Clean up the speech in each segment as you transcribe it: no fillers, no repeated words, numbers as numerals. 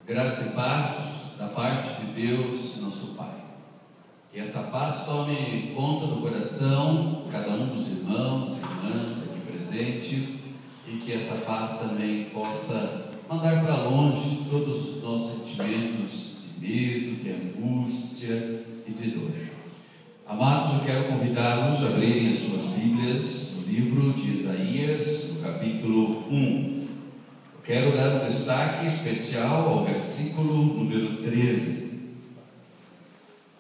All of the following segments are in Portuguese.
Graça e paz da parte de Deus, nosso Pai. Que essa paz tome conta do coração de cada um dos irmãos e irmãs aqui presentes, e que essa paz também possa mandar para longe todos os nossos sentimentos de medo, de angústia e de dor. Amados, eu quero convidá-los a abrirem as suas Bíblias no livro de Isaías, no capítulo 1. Quero dar um destaque especial ao versículo número 13,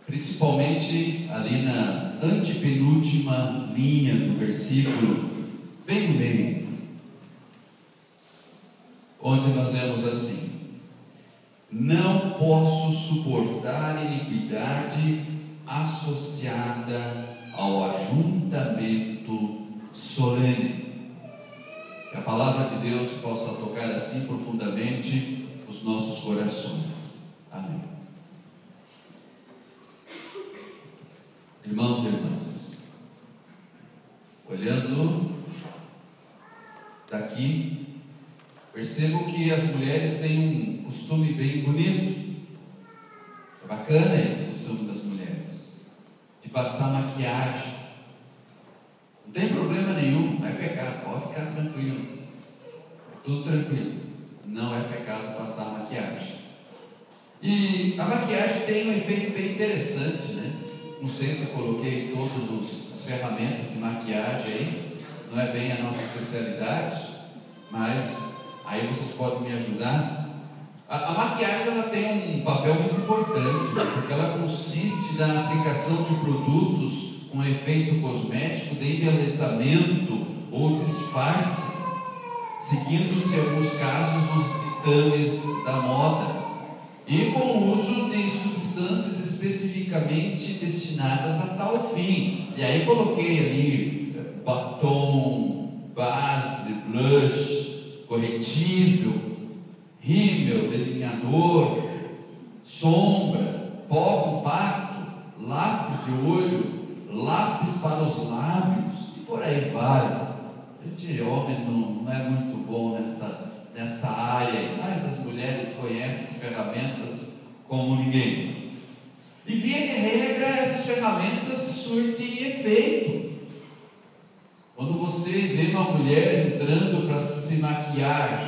principalmente ali na antepenúltima linha do versículo, bem no meio, onde nós lemos assim: não posso suportar iniquidade associada ao ajuntamento solene. Que a palavra de Deus possa tocar assim profundamente os nossos corações. Amém. Irmãos e irmãs, olhando daqui, percebo que as mulheres têm um costume bem bonito. É bacana esse costume das mulheres, de passar maquiagem. Não tem problema nenhum, não é pecado, pode ficar tranquilo, é tudo tranquilo, não é pecado passar maquiagem. E a maquiagem tem um efeito bem interessante, né? Não sei se eu coloquei todas as ferramentas de maquiagem aí, não é bem a nossa especialidade, mas aí vocês podem me ajudar. A maquiagem ela tem um papel muito importante, né? Porque ela consiste na aplicação de produtos com efeito cosmético de embelezamento ou disfarce, seguindo-se em alguns casos os ditames da moda, e com o uso de substâncias especificamente destinadas a tal fim. E aí coloquei ali batom, base, blush, corretível, rímel, delineador, sombra, pó compacto, lápis de olho, lápis para os lábios e por aí vai. Gente, homem não é muito bom nessa área, mas as mulheres conhecem as ferramentas como ninguém. E via de regra, essas ferramentas surtem efeito. Quando você vê uma mulher entrando para se maquiar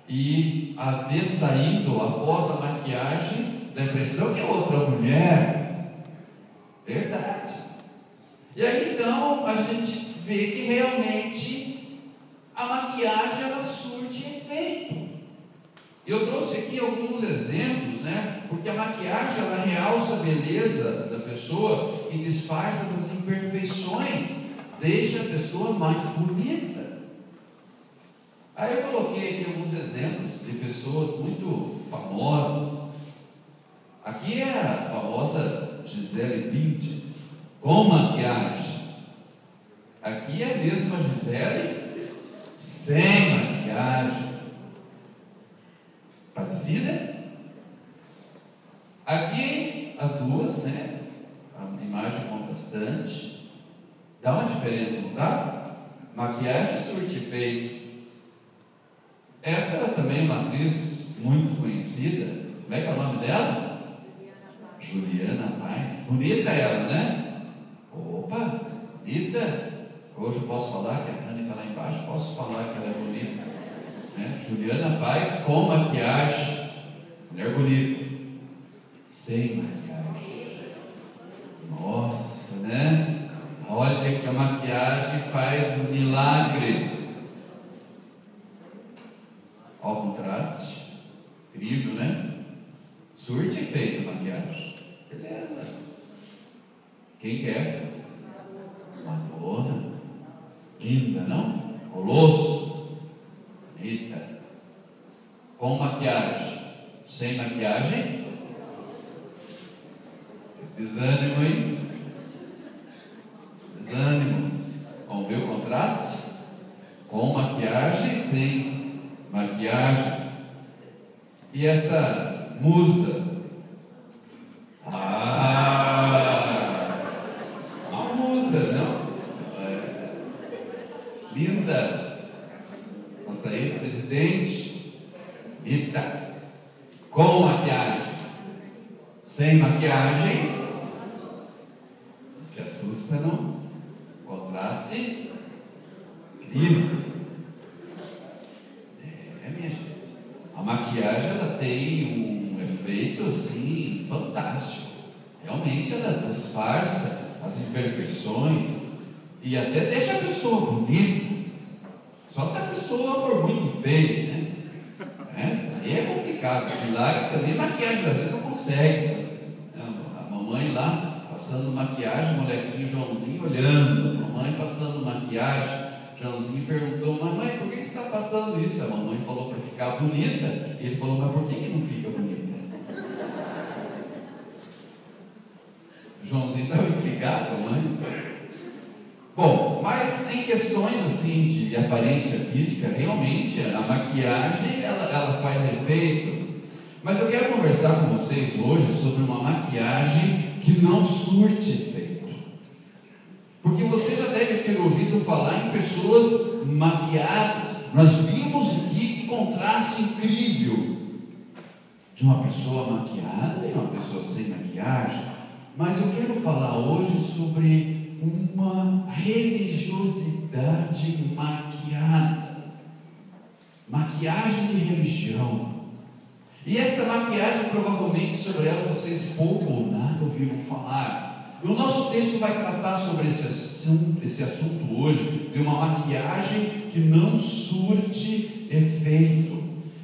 e a ver saindo após a maquiagem, dá a impressão que é outra mulher. Verdade. E aí então a gente vê que realmente a maquiagem ela surte efeito. Eu trouxe aqui alguns exemplos, né? Porque a maquiagem ela realça a beleza da pessoa e disfarça as imperfeições, deixa a pessoa mais bonita. Aí eu coloquei aqui alguns exemplos de pessoas muito famosas. Aqui é a famosa Gisele Bündchen, com maquiagem. Aqui é a mesma Gisele sem maquiagem. Parecida? Aqui as duas, né? A imagem contrastante. Dá uma diferença, não dá? Maquiagem surte efeito. Essa era também uma atriz muito conhecida. Como é que é o nome dela? Juliana Paz. Bonita ela, né? Opa, bonita. Hoje eu posso falar que a Rani está lá embaixo, posso falar que ela é bonita, né? Juliana Paz com maquiagem, mulher bonita, sem maquiagem. Nossa, né? Olha que a maquiagem faz um milagre. Olha o contraste, incrível, né? Surte efeito a maquiagem. Beleza. Quem que é essa? Madonna. Linda, não? Colosso. Bonita. Com maquiagem. Sem maquiagem. Desânimo, hein? Desânimo. Vamos ver o contraste? Com maquiagem, sem maquiagem. E essa musa? Uma musa, não? Linda. Nossa ex-presidente, Rita, com com maquiagem? Sem maquiagem? Se assusta, não? Contraste incrível. Minha gente, a maquiagem ela tem um efeito assim fantástico. Realmente ela disfarça as imperfeições e até deixa a pessoa bonita. Só se a pessoa for muito feia, né? Aí é complicado. Milagre também, maquiagem às vezes não consegue fazer. A mamãe lá passando maquiagem, o molequinho Joãozinho olhando, a mamãe passando maquiagem. Joãozinho perguntou: mamãe, por que você está passando isso? A mamãe falou para ficar bonita. E ele falou: mas por que não fica bonita? O Joãozinho estava intrigado, mãe. Bom, mas tem questões assim de aparência física. Realmente a maquiagem ela faz efeito. Mas eu quero conversar com vocês hoje sobre uma maquiagem que não surte efeito. Porque você já deve ter ouvido falar em pessoas maquiadas. Nós vimos aqui que contraste incrível de uma pessoa maquiada e uma pessoa sem maquiagem. Mas eu quero falar hoje sobre uma religiosidade maquiada. Maquiagem de religião. E essa maquiagem, provavelmente sobre ela vocês pouco ou nada ouviram falar. E o nosso texto vai tratar sobre esse assunto hoje, de uma maquiagem que não surte efeito.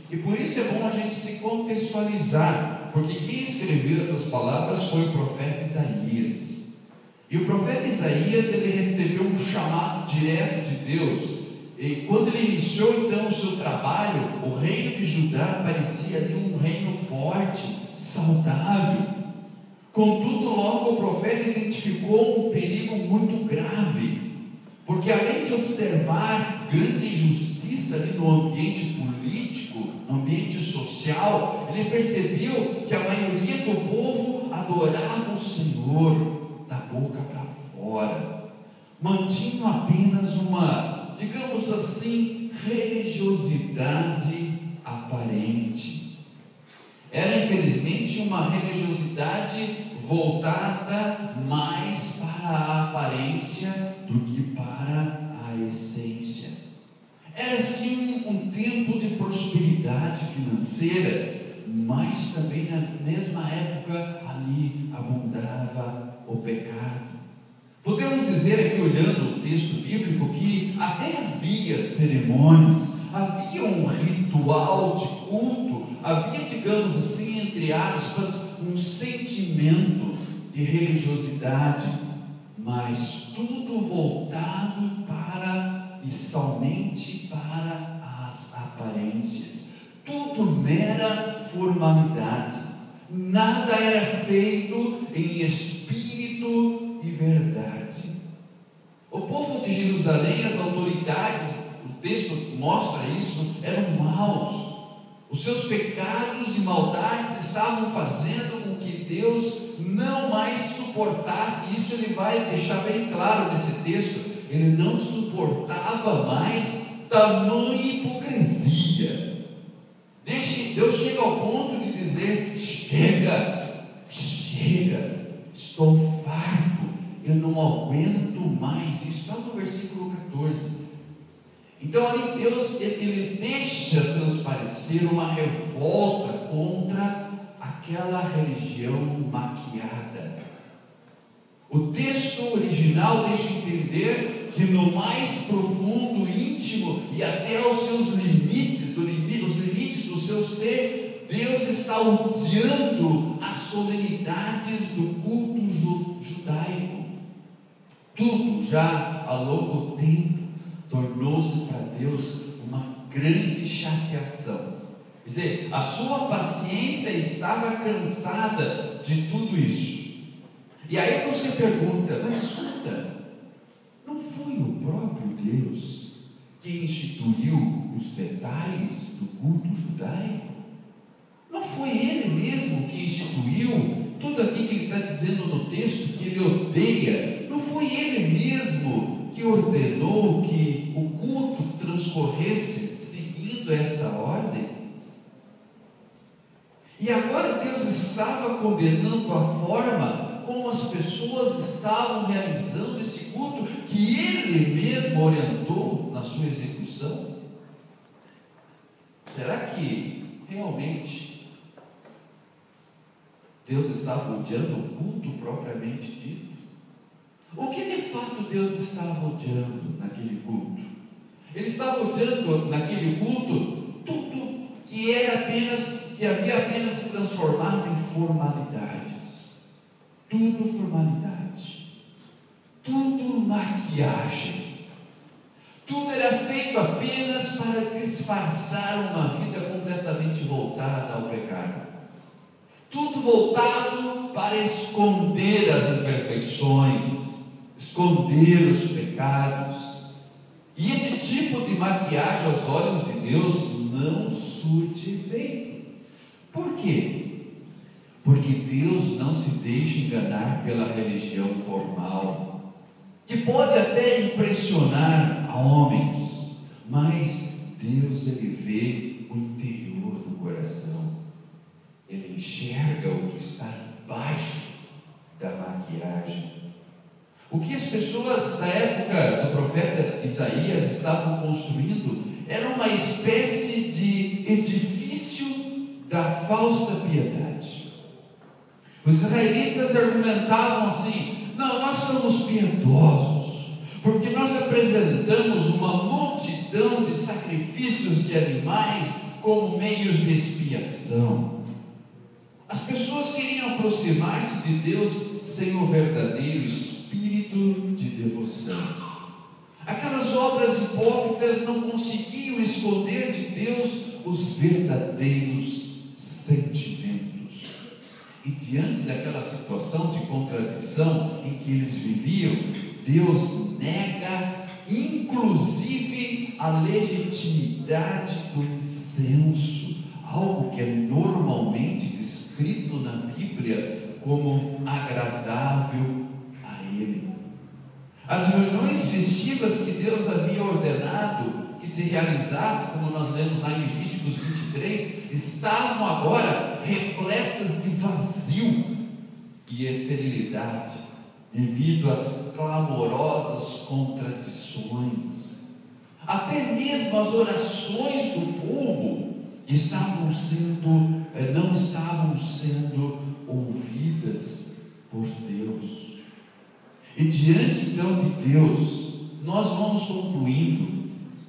E por isso é bom a gente se contextualizar, porque quem escreveu essas palavras foi o profeta Isaías. E o profeta Isaías, ele recebeu um chamado direto de Deus. E quando ele iniciou então o seu trabalho, o reino de Judá parecia ali um reino forte, saudável. Contudo, logo o profeta identificou um perigo muito grave, porque além de observar grande injustiça ali no ambiente político, no ambiente social, ele percebeu que a maioria do povo adorava o Senhor da boca para fora, mantinham apenas uma, digamos assim, religiosidade aparente. Era infelizmente uma religiosidade voltada mais para a aparência do que para a essência. Era sim um tempo de prosperidade financeira, mas também na mesma época ali abundava o pecado. Podemos dizer aqui, olhando o texto bíblico, que até havia cerimônias, havia um ritual de culto, havia, digamos assim, entre aspas, um sentimento de religiosidade, mas tudo voltado para e somente para as aparências, tudo mera formalidade, nada era feito em espírito e verdade. O povo de Jerusalém, as autoridades, o texto mostra isso, eram maus. Os seus pecados e maldades estavam fazendo com que Deus não mais suportasse. Isso ele vai deixar bem claro nesse texto. Ele não suportava mais tamanha hipocrisia. Deus chega ao ponto de dizer: chega, estou farto, eu não aguento mais. Isso está no versículo 14. Então ali Deus, ele deixa transparecer uma revolta contra aquela religião maquiada. O texto original deixa entender que no mais profundo, íntimo e até os seus limites, os limites do seu ser, Deus está odiando as solenidades do culto judaico. Tudo já há longo tempo tornou-se para Deus uma grande chateação. Quer dizer, a sua paciência estava cansada de tudo isso. E aí você pergunta: mas escuta, não foi o próprio Deus que instituiu os detalhes do culto judaico? Não foi Ele mesmo que instituiu tudo aquilo que Ele está dizendo no texto, que Ele odeia? Não foi Ele mesmo que ordenou que o culto transcorresse seguindo esta ordem? E E agora Deus estava condenando a forma como as pessoas estavam realizando esse culto que Ele mesmo orientou na sua execução. Será que realmente Deus estava odiando o culto propriamente dito? O que de fato Deus estava odiando naquele culto? Ele estava odiando naquele culto tudo que havia apenas se transformado em formalidades. Tudo formalidade, tudo maquiagem, tudo era feito apenas para disfarçar uma vida completamente voltada ao pecado, tudo voltado para esconder as imperfeições, esconder os pecados. E esse tipo de maquiagem aos olhos de Deus não surte efeito. Por quê? Porque Deus não se deixa enganar pela religião formal, que pode até impressionar a homens, mas Deus, Ele vê o interior do coração, Ele enxerga o que está embaixo da maquiagem. O que as pessoas da época do profeta Isaías estavam construindo era uma espécie de edifício da falsa piedade. Os israelitas argumentavam assim: não, nós somos piedosos, porque nós apresentamos uma multidão de sacrifícios de animais como meios de expiação. As pessoas queriam aproximar-se de Deus sem o verdadeiro espírito de devoção. Aquelas obras hipócritas não conseguiam esconder de Deus os verdadeiros sentimentos. E diante daquela situação de contradição em que eles viviam, Deus nega inclusive a legitimidade do incenso, algo que é normalmente descrito na Bíblia como agradável a Ele. As reuniões festivas que Deus havia ordenado que se realizasse, como nós lemos lá em Levíticos 23, estavam agora repletas de vazio e esterilidade, devido às clamorosas contradições. Até mesmo as orações do povo não estavam sendo ouvidas por Deus. E diante então de Deus, nós vamos concluindo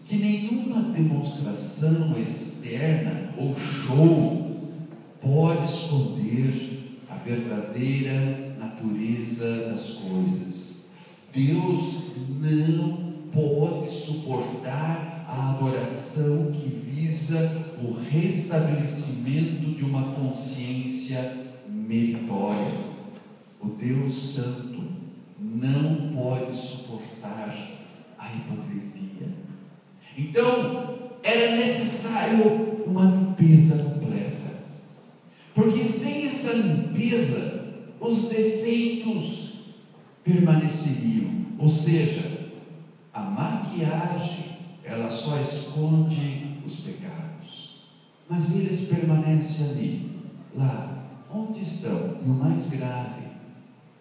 que nenhuma demonstração externa ou show pode esconder a verdadeira natureza das coisas. Deus não pode suportar a adoração que visa o restabelecimento de uma consciência meritória. O Deus Santo não pode suportar a hipocrisia. Então, era necessário uma limpeza completa, porque sem essa limpeza, os defeitos permaneceriam. Ou seja, a maquiagem, ela só esconde os pecados, mas eles permanecem ali, lá onde estão. E o mais grave,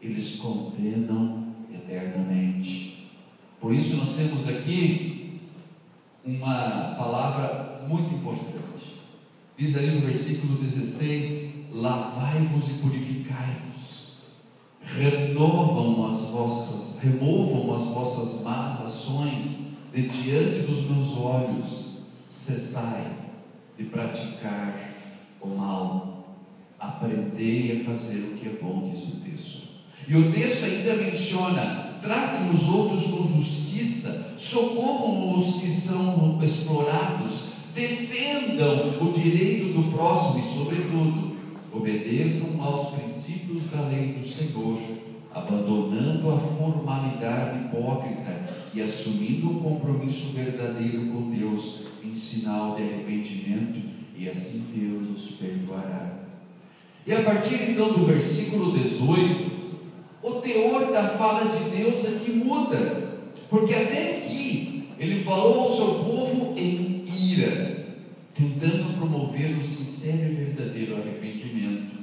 eles condenam eternamente. Por isso nós temos aqui uma palavra muito importante. Diz ali no versículo 16: lavai-vos e purificai-vos, removam as vossas más ações de diante dos meus olhos, cessai de praticar o mal, aprendei a fazer o que é bom, diz o texto. E o texto ainda menciona: tratem os outros com justiça, socorram os que são explorados, defendam o direito do próximo e, sobretudo, obedeçam aos princípios da lei do Senhor, abandonando a formalidade hipócrita e assumindo um compromisso verdadeiro com Deus em sinal de arrependimento, e assim Deus nos perdoará. E a partir então do versículo 18, o teor da fala de Deus aqui muda, porque até aqui ele falou ao seu povo em ira, tentando promover o sincero e verdadeiro arrependimento.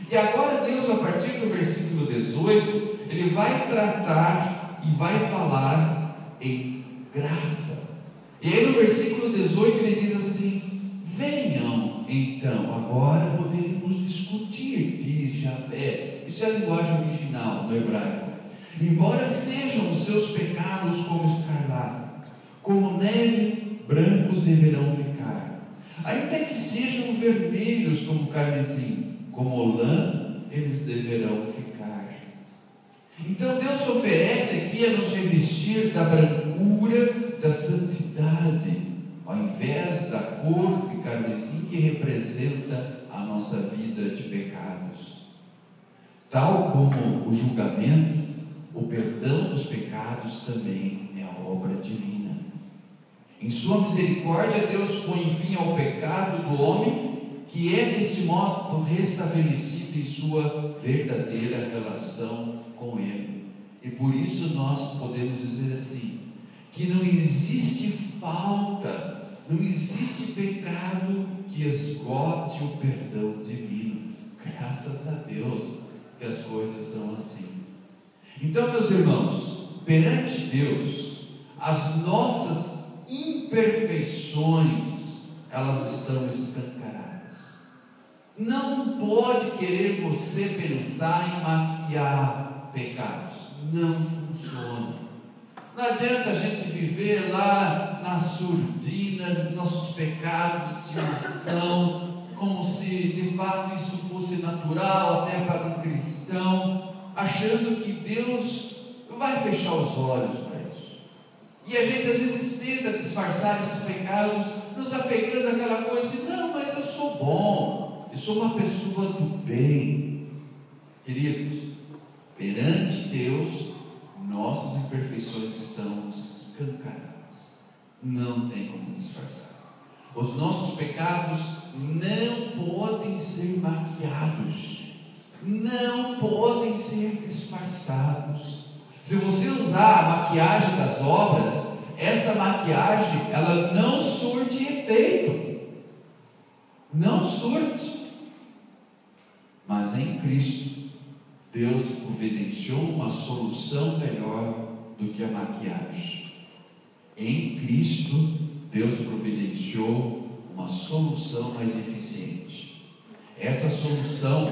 E agora Deus, a partir do versículo 18, Ele vai tratar e vai falar em graça. E aí no versículo 18 Ele diz assim: venham então, agora poderemos discutir, diz Javé. Isso é a linguagem original no hebraico. Embora sejam os seus pecados como escarlate, como neve, brancos deverão ficar. Ainda que sejam vermelhos como carmesim, como lã, eles deverão ficar. Então Deus se oferece aqui a nos revestir da brancura da santidade, ao invés da cor de carmesim que representa a nossa vida de pecados. Tal como o julgamento, o perdão dos pecados também é a obra divina. Em sua misericórdia, Deus põe fim ao pecado do homem, que é desse modo restabelecido em sua verdadeira relação com Ele. E por isso nós podemos dizer assim, que não existe falta, não existe pecado que esgote o perdão divino. Graças a Deus que as coisas são assim. Então, meus irmãos, perante Deus, as nossas imperfeições, elas estão escancaradas. Não pode querer você pensar em maquiar pecados. Não funciona. Não adianta a gente viver lá na surdina, nossos pecados de estimação, como se de fato isso fosse natural até para um cristão, achando que Deus vai fechar os olhos para isso. E a gente às vezes tenta disfarçar esses pecados, nos apegando àquela coisa assim: não, mas eu sou bom, eu sou uma pessoa do bem. Queridos, perante Deus, nossas imperfeições estão escancaradas, não tem como disfarçar. Os nossos pecados não podem ser maquiados, não podem ser disfarçados. Se você usar a maquiagem das obras, essa maquiagem, ela não surte efeito, não surte. Mas em Cristo, Deus providenciou uma solução melhor do que a maquiagem. Em Cristo, Deus providenciou uma solução mais eficiente. Essa solução,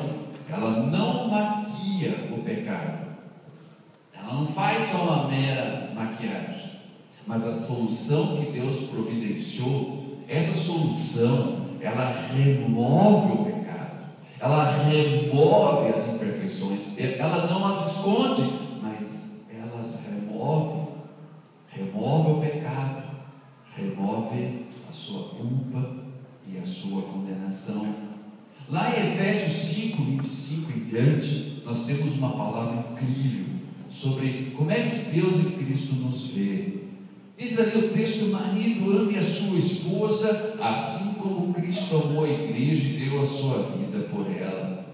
ela não maquia o pecado, ela não faz só uma mera maquiagem, mas a solução que Deus providenciou, essa solução, ela remove o pecado, ela remove as imperfeições, ela não as esconde, mas elas remove o pecado, remove a sua culpa e a sua condenação. Lá em Efésios 5, 25 em diante, nós temos uma palavra incrível sobre como é que Deus em Cristo nos vê. Diz ali o texto: marido, ame a sua esposa, assim como Cristo amou a igreja e deu a sua vida por ela.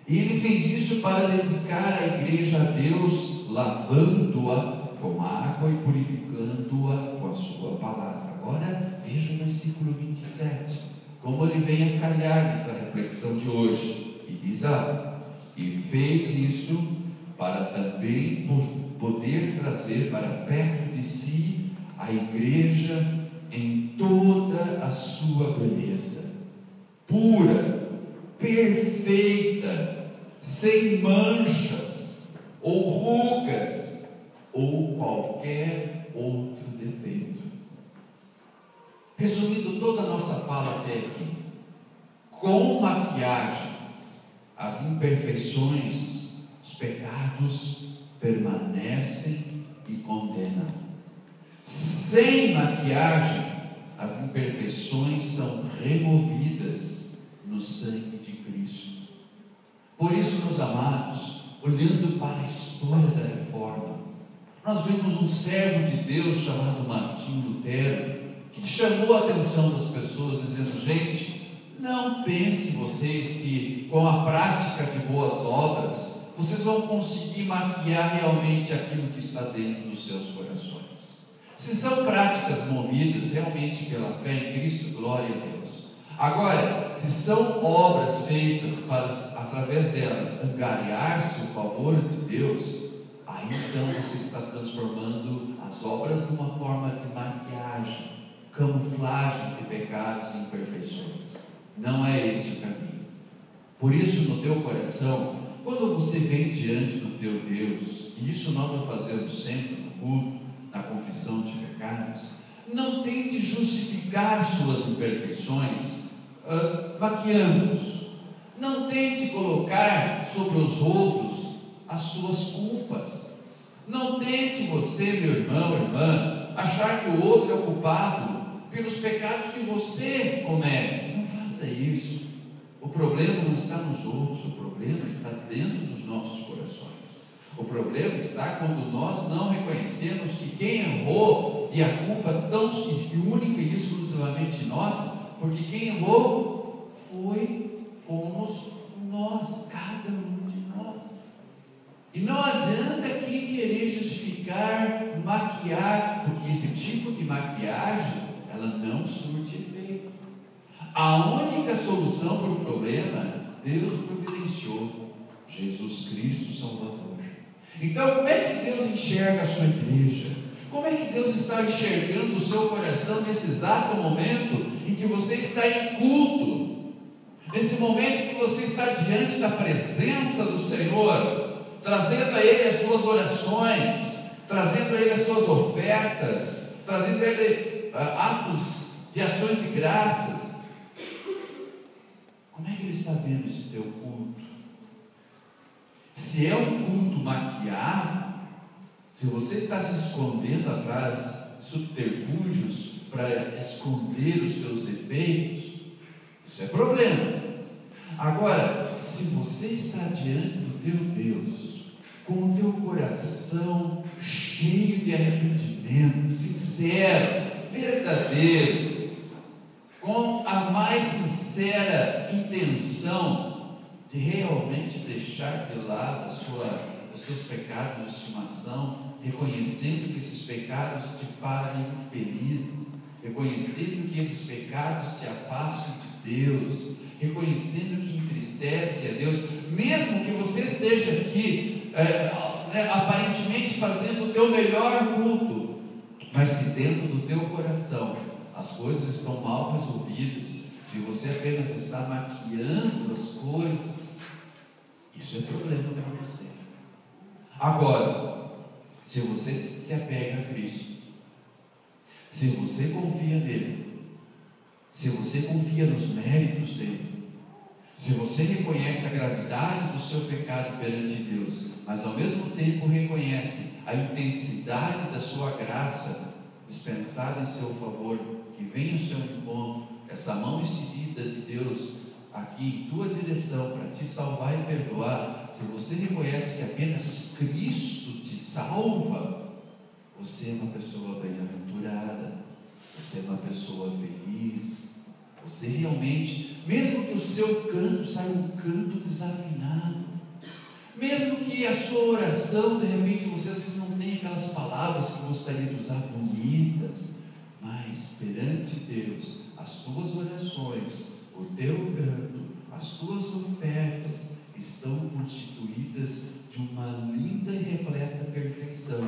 E Ele fez isso para dedicar a igreja a Deus, lavando-a com água e purificando-a com a sua palavra. Agora veja o versículo 27, como ele vem a calhar nessa reflexão de hoje. E diz: e fez isso para também poder trazer para perto de si a igreja em toda a sua beleza, pura, perfeita, sem manchas ou rugas ou qualquer outro defeito. Resumindo toda a nossa fala até aqui, com maquiagem, as imperfeições, os pecados permanecem e condenam. Sem maquiagem, as imperfeições são removidas no sangue de Cristo. Por isso, meus amados, olhando para a história da reforma, nós vemos um servo de Deus chamado Martinho Lutero, que chamou a atenção das pessoas, dizendo: gente, não pensem vocês que com a prática de boas obras vocês vão conseguir maquiar realmente aquilo que está dentro dos seus corações. Se são práticas movidas realmente pela fé em Cristo, glória a Deus. Agora, se são obras feitas para, através delas, angariar-se o favor de Deus, aí então você está transformando as obras numa forma de maquiagem, camuflagem de pecados e imperfeições. Não é esse o caminho. Por isso, no teu coração, quando você vem diante do teu Deus, e isso nós vamos fazendo sempre no culto, na confissão de pecados, não tente justificar suas imperfeições maquiando-os. Não tente colocar sobre os outros as suas culpas. Não tente você, meu irmão, irmã, achar que o outro é o culpado pelos pecados que você comete. Não faça isso. O problema não está nos outros, o problema está dentro dos nossos corações. O problema está quando nós não reconhecemos que quem errou, e a culpa tão única e exclusivamente nossa, porque quem errou fomos nós, cada um de nós. E não adianta aqui querer justificar, maquiar, porque esse tipo de maquiagem, ela não surte efeito. A única solução para o problema, Deus providenciou: Jesus Cristo Salvador. Então, como é que Deus enxerga a sua igreja? Como é que Deus está enxergando o seu coração nesse exato momento em que você está em culto? Nesse momento em que você está diante da presença do Senhor, trazendo a Ele as suas orações, trazendo a Ele as suas ofertas, trazendo a Ele atos de ações de graças. Como é que Ele está vendo esse teu culto? Se é um culto maquiado, se você está se escondendo atrás de subterfúgios para esconder os seus defeitos, isso é problema. Agora, se você está diante do teu Deus, com o teu coração cheio de arrependimento, sincero, verdadeiro, com a mais sincera intenção de realmente deixar de lado os seus pecados de estimação, reconhecendo que esses pecados te fazem infelizes, reconhecendo que esses pecados te afastam de Deus, reconhecendo que entristece a Deus, mesmo que você esteja aqui aparentemente fazendo o teu melhor culto, mas se dentro do teu coração as coisas estão mal resolvidas, se você apenas está maquiando as coisas, isso é problema para você. Agora, se você se apega a Cristo, se você confia nele, se você confia nos méritos dele, se você reconhece a gravidade do seu pecado perante Deus, mas ao mesmo tempo reconhece a intensidade da sua graça dispensada em seu favor, que vem ao seu encontro, essa mão estendida de Deus aqui em tua direção para te salvar e perdoar, se você reconhece que apenas Cristo te salva, você é uma pessoa bem-aventurada, você é uma pessoa feliz, você realmente, mesmo que o seu canto saia um canto desafinado, mesmo que a sua oração, de repente, você às vezes não tenha aquelas palavras que gostaria de usar bonitas, mas perante Deus, as tuas orações, o teu canto, as tuas ofertas estão constituídas de uma linda e repleta perfeição.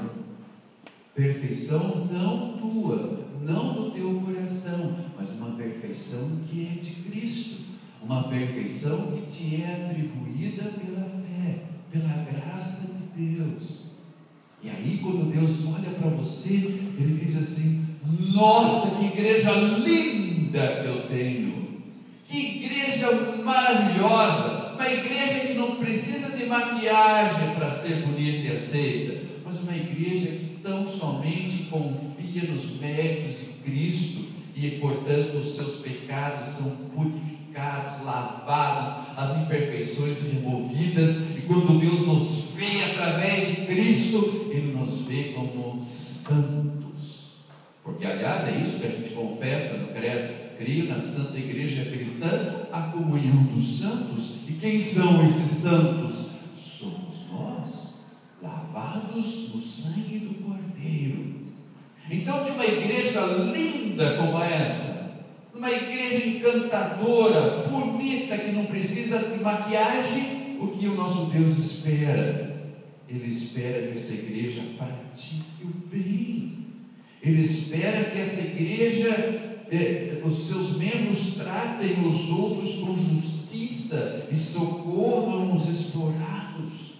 Perfeição não tua, não do teu coração, mas uma perfeição que é de Cristo, uma perfeição que te é atribuída pela fé, pela graça de Deus. E aí, quando Deus olha para você, Ele diz assim: nossa, que igreja linda que eu tenho, que igreja maravilhosa, uma igreja que não precisa de maquiagem para ser bonita e aceita, mas uma igreja que tão somente confia nos méritos de Cristo e, portanto, os seus pecados são purificados, lavados, as imperfeições removidas, e quando Deus nos vê através de Cristo, Ele nos vê como santos, porque aliás é isso que a gente confessa no credo: creio na Santa Igreja Cristã, a comunhão dos santos. E quem são esses santos? Somos nós, lavados no sangue do Cordeiro. Então, de uma igreja linda como essa, Uma igreja encantadora, bonita, que não precisa de maquiagem. O que o nosso Deus espera? Ele espera que essa igreja pratique o bem. Ele espera que essa igreja, os seus membros tratem os outros com justiça e socorram os explorados.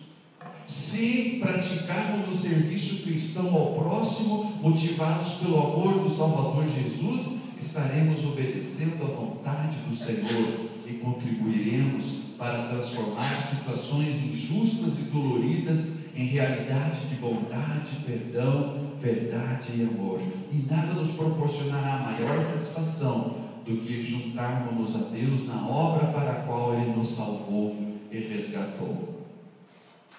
Se praticarmos o serviço cristão ao próximo, motivados pelo amor do Salvador Jesus, estaremos obedecendo à vontade do Senhor e contribuiremos para transformar situações injustas e doloridas em realidade de bondade, perdão, verdade e amor. E nada nos proporcionará maior satisfação do que juntarmos a Deus na obra para a qual Ele nos salvou e resgatou.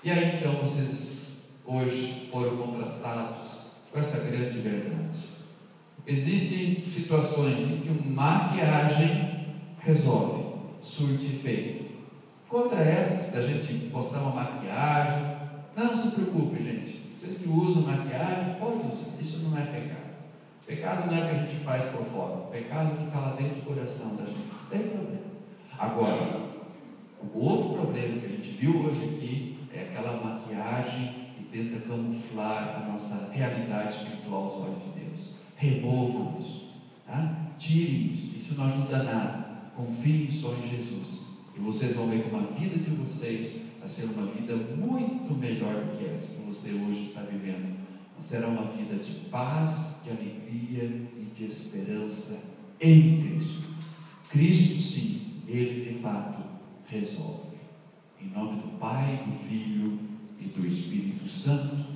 E aí então vocês hoje foram contrastados com essa grande verdade. Existem situações em que maquiagem resolve, surte efeito. Contra essa, da gente postar uma maquiagem, não se preocupe, gente. Vocês que usam maquiagem, pode usar, isso não é pecado. Pecado não é o que a gente faz por fora, pecado é o que está lá dentro do coração da gente, não tem problema. Agora, o outro problema que a gente viu hoje aqui é aquela maquiagem que tenta camuflar a nossa realidade espiritual aos olhos de Deus. Removam isso, tá? Tirem isso não ajuda nada. Confiem só em Jesus e vocês vão ver como a vida de vocês vai ser uma vida muito melhor do que essa que você hoje está vivendo. Será uma vida de paz, de alegria e de esperança em Cristo. Cristo, sim, Ele de fato resolve. Em nome do Pai, do Filho e do Espírito Santo.